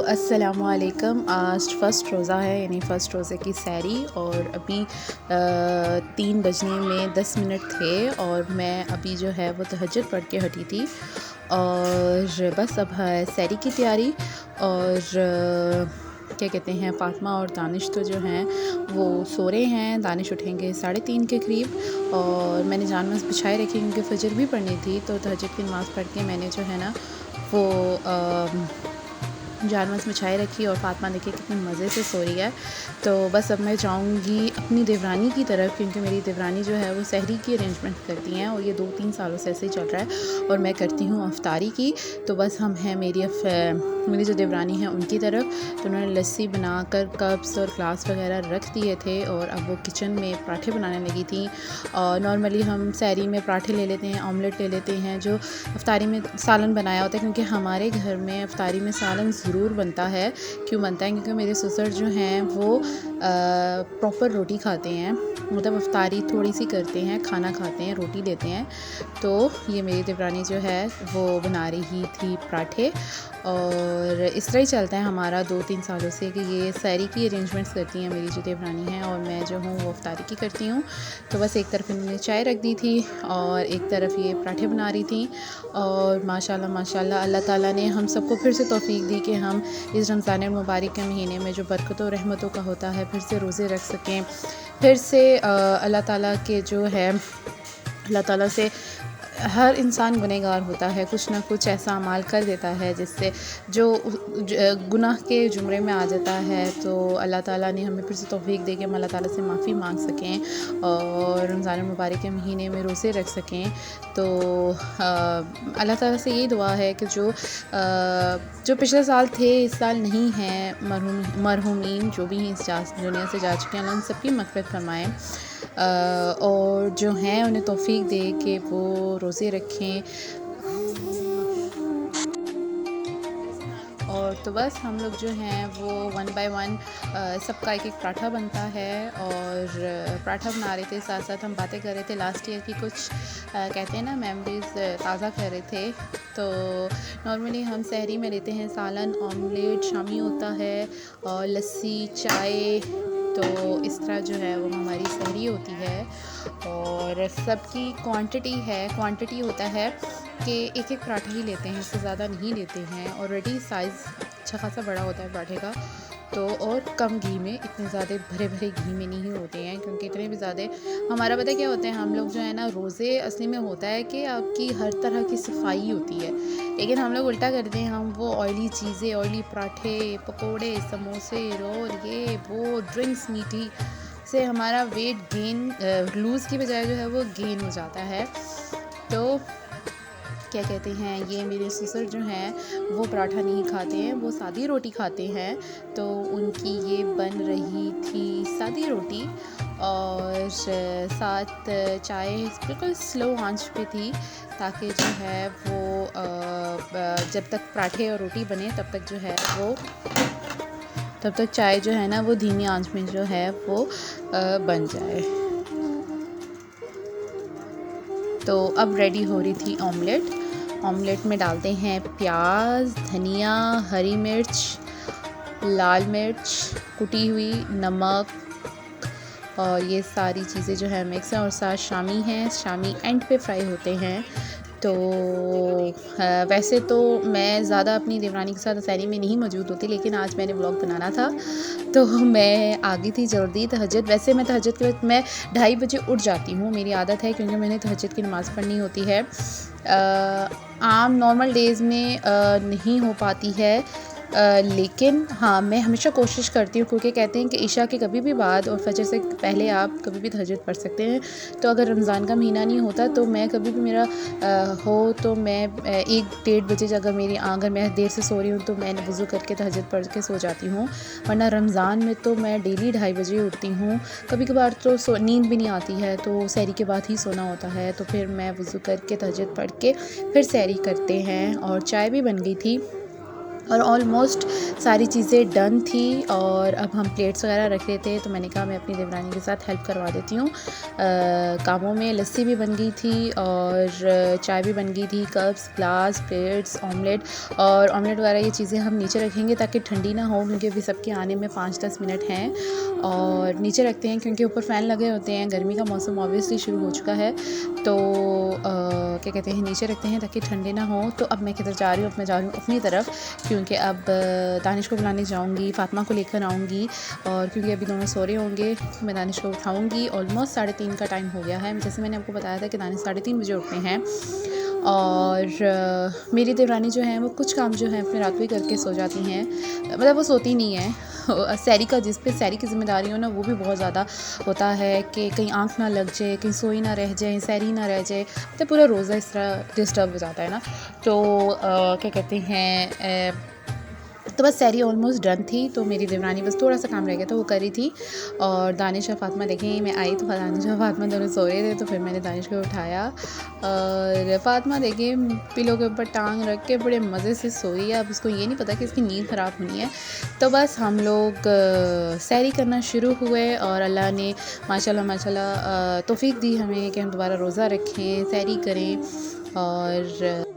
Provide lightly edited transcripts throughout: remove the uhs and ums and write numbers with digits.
अस्सलामुअलैकुम। आज फ़र्स्ट रोज़ा है, यानी फ़र्स्ट रोज़े की सहरी, और अभी 3 बजने में 10 मिनट थे और मैं अभी जो है वो तहज्जुद पढ़ के हटी थी और बस अब है सहरी की तैयारी। और क्या कहते हैं, फ़ातिमा और दानिश तो जो हैं वो सो रहे हैं। दानिश उठेंगे 3:30 के करीब और मैंने जानमज़ बिछाए रखी क्योंकि फ़जर भी पढ़नी थी, तो तहज्जुद की नमाज़ पढ़ के मैंने जो है ना वो जानमज़ बिछाए रखी और फ़ातिमा देखिए कितने मज़े से सो रही है। तो बस अब मैं जाऊंगी अपनी देवरानी की तरफ, क्योंकि मेरी देवरानी जो है वो सहरी की अरेंजमेंट करती हैं और ये 2-3 सालों से ऐसे ही चल रहा है और मैं करती हूँ अफ्तारी की। तो बस हम हैं मेरी जो देवरानी है उनकी तरफ। तो उन्होंने लस्सी बनाकर कप्स और ग्लास वगैरह रख दिए थे और अब वो किचन में पराठे बनाने लगी थी। और नॉर्मली हम सहरी में पराठे ले लेते हैं, ऑमलेट ले लेते हैं, जो अफ्तारी में सालन बनाया होता है, क्योंकि हमारे घर में अफ्तारी में सालन ज़रूर बनता है। क्यों बनता है? क्योंकि मेरे ससुर जो हैं वो प्रॉपर रोटी खाते हैं, मतलब अफ्तारी थोड़ी सी करते हैं, खाना खाते हैं, रोटी लेते हैं। तो ये मेरी देवरानी जो है वो बना रही थी पराठे और इस तरह ही चलता है हमारा 2-3 सालों से कि ये सहरी की अरेंजमेंट्स करती हैं मेरी जो देवरानी हैं और मैं जो हूँ वो अफ्तारी की करती हूँ। तो बस एक तरफ इन्होंने चाय रख दी थी और एक तरफ ये पराठे बना रही थी। और माशाल्लाह माशाल्लाह अल्लाह ताला ने हम सबको फिर से तौफ़ीक दी कि हम इस रमज़ान मुबारक के महीने में जो बरकतों रहमतों का होता है फिर से रोज़े रख सकें। फिर से अल्लाह ताला के जो है अल्लाह ताला से हर इंसान गुनहगार होता है, कुछ ना कुछ ऐसा अमाल कर देता है जिससे जो गुनाह के ज़ुमरे में आ जाता है। तो अल्लाह ताला ने हमें फिर से तौफ़ीक दे के हम अल्लाह ताला से माफ़ी मांग सकें और रमज़ान मुबारक के महीने में रोज़े रख सकें। तो अल्लाह ताला से यही दुआ है कि जो पिछले साल थे इस साल नहीं हैं, मरहूमीन जो भी हैं इस दुनिया से जा चुके हैं, अल्लाह उन सबकी मग़फ़िरत फ़रमाएँ और जो हैं उन्हें तौफ़ीक दे कि वो रोज़े रखें। और तो बस हम लोग जो हैं वो 1 बाय 1 सबका एक पराठा बनता है और पराठा बना रहे थे, साथ साथ हम बातें कर रहे थे लास्ट ईयर की कुछ कहते हैं ना मेमोरीज़ ताज़ा कर रहे थे। तो नॉर्मली हम सहरी में लेते हैं सालन, ऑमलेट शामी होता है और लस्सी, चाय। तो इस तरह जो है वो हमारी सहरी होती है और सबकी क्वांटिटी होता है कि एक पराठा ही लेते हैं, इससे ज़्यादा नहीं लेते हैं। ऑलरेडी साइज़ अच्छा खासा बड़ा होता है पराठे का, तो और कम घी में, इतने ज़्यादा भरे भरे घी में नहीं होते हैं, क्योंकि इतने भी ज़्यादा हमारा पता क्या होता है, हम लोग जो है ना रोज़े असली में होता है कि आपकी हर तरह की सफाई होती है, लेकिन हम लोग उल्टा करते हैं। हम वो ऑयली चीज़ें, ऑयली पराठे, पकोड़े, समोसे, रोल, ये वो ड्रिंक्स मीठी से हमारा वेट लूज़ की बजाय जो है वो गेन हो जाता है। तो क्या कहते हैं, ये मेरे ससुर जो हैं वो पराठा नहीं खाते हैं, वो सादी रोटी खाते हैं। तो उनकी ये बन रही थी सादी रोटी और साथ चाय बिल्कुल स्लो आंच पे थी, ताकि जो है वो जब तक पराठे और रोटी बने तब तक चाय जो है ना वो धीमी आंच में जो है वो बन जाए। तो अब रेडी हो रही थी ऑमलेट में डालते हैं प्याज, धनिया, हरी मिर्च, लाल मिर्च कुटी हुई, नमक और ये सारी चीज़ें जो है मिक्स हैं और साथ शामी एंड पे फ्राई होते हैं। तो वैसे तो मैं ज़्यादा अपनी देवरानी के साथ सहरी में नहीं मौजूद होती, लेकिन आज मैंने व्लॉग बनाना था तो मैं आ गई थी जल्दी। तहज्जुद, वैसे मैं तहज्जुद के वक्त मैं 2:30 बजे उठ जाती हूँ, मेरी आदत है, क्योंकि मैंने तहज्जुद की नमाज़ पढ़नी होती है। आम नॉर्मल डेज़ में नहीं हो पाती है, लेकिन हाँ मैं हमेशा कोशिश करती हूँ, क्योंकि कहते हैं कि इशा के कभी भी बाद और फजर से पहले आप कभी भी तहज्जुद पढ़ सकते हैं। तो अगर रमज़ान का महीना नहीं होता तो मैं कभी भी मेरा हो तो मैं 1-1:30 बजे अगर मैं देर से सो रही हूँ तो मैंने वज़ू करके तहज्जुद पढ़ के सो जाती हूँ। वरना रमज़ान में तो मैं डेली 2:30 बजे उठती हूँ। कभी कभार तो नींद भी नहीं आती है, तो सहरी के बाद ही सोना होता है, तो फिर मैं वज़ू करके तहज्जुद पढ़ के फिर सहरी करते हैं। और चाय भी बन गई थी और ऑलमोस्ट सारी चीज़ें डन थी और अब हम प्लेट्स वगैरह रख रहे थे, तो मैंने कहा मैं अपनी देवरानी के साथ हेल्प करवा देती हूँ कामों में। लस्सी भी बन गई थी और चाय भी बन गई थी, कप्स, ग्लास, प्लेट्स, ऑमलेट। और ऑमलेट वगैरह ये चीज़ें हम नीचे रखेंगे ताकि ठंडी ना हो, क्योंकि अभी सबके आने में 5-10 मिनट हैं और नीचे रखते हैं क्योंकि ऊपर फ़ैन लगे होते हैं। गर्मी का मौसम ऑब्वियसली शुरू हो चुका है, तो क्या कहते हैं, नीचे रखते हैं ताकि ठंडे ना हो। तो अब मैं किधर जा रही हूँ? अब मैं जा रही हूँ अपनी तरफ, क्योंकि अब दानिश को बुलाने जाऊँगी, फ़ातिमा को लेकर आऊँगी। और क्योंकि अभी दोनों सो रहे होंगे तो मैं दानिश को उठाऊँगी। ऑलमोस्ट 3:30 का टाइम हो गया है। जैसे मैंने आपको बताया था कि दानिश 3:30 बजे उठते हैं। और मेरी देवरानी जो है वो कुछ काम जो है अपने रात को ही करके सो जाती हैं, मतलब वो सोती नहीं है। सैरी का, जिस पे सैरी की ज़िम्मेदारी हो ना, वो भी बहुत ज़्यादा होता है कि कहीं आँख ना लग जाए, कहीं सोई ना रह जाए, सैरी ना रह जाए, मतलब पूरा रोज़ा इस तरह डिस्टर्ब हो जाता है ना। तो क्या कहते हैं, तो बस सैरी ऑलमोस्ट डन थी, तो मेरी देवरानी बस थोड़ा सा काम रह गया था वो कर रही थी। और दानिश और फ़ातिमा देखें, मैं आई तो दानिश और फ़ातिमा दोनों सो रहे थे, तो फिर मैंने दानिश को उठाया और फ़ातिमा देखें पिलो के ऊपर टांग रख के बड़े मज़े से सोई है। अब उसको ये नहीं पता कि इसकी नींद ख़राब होनी है। तो बस हम लोग सैरी करना शुरू हुए और अल्लाह ने माशाल्लाह तौफ़ीक दी हमें कि हम दोबारा रोज़ा रखें, सैरी करें। और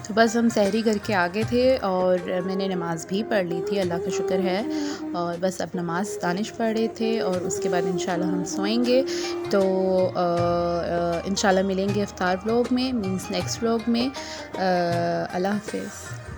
तो बस हम सहरी करके आ गए थे और मैंने नमाज़ भी पढ़ ली थी, अल्लाह का शुक्र है। और बस अब नमाज़ दानिश पढ़ रहे थे और उसके बाद इंशाल्लाह हम सोएंगे। तो इंशाल्लाह मिलेंगे इफ्तार व्लॉग में, मीन्स नेक्स्ट व्लॉग में। अल्लाह हाफ़िज़।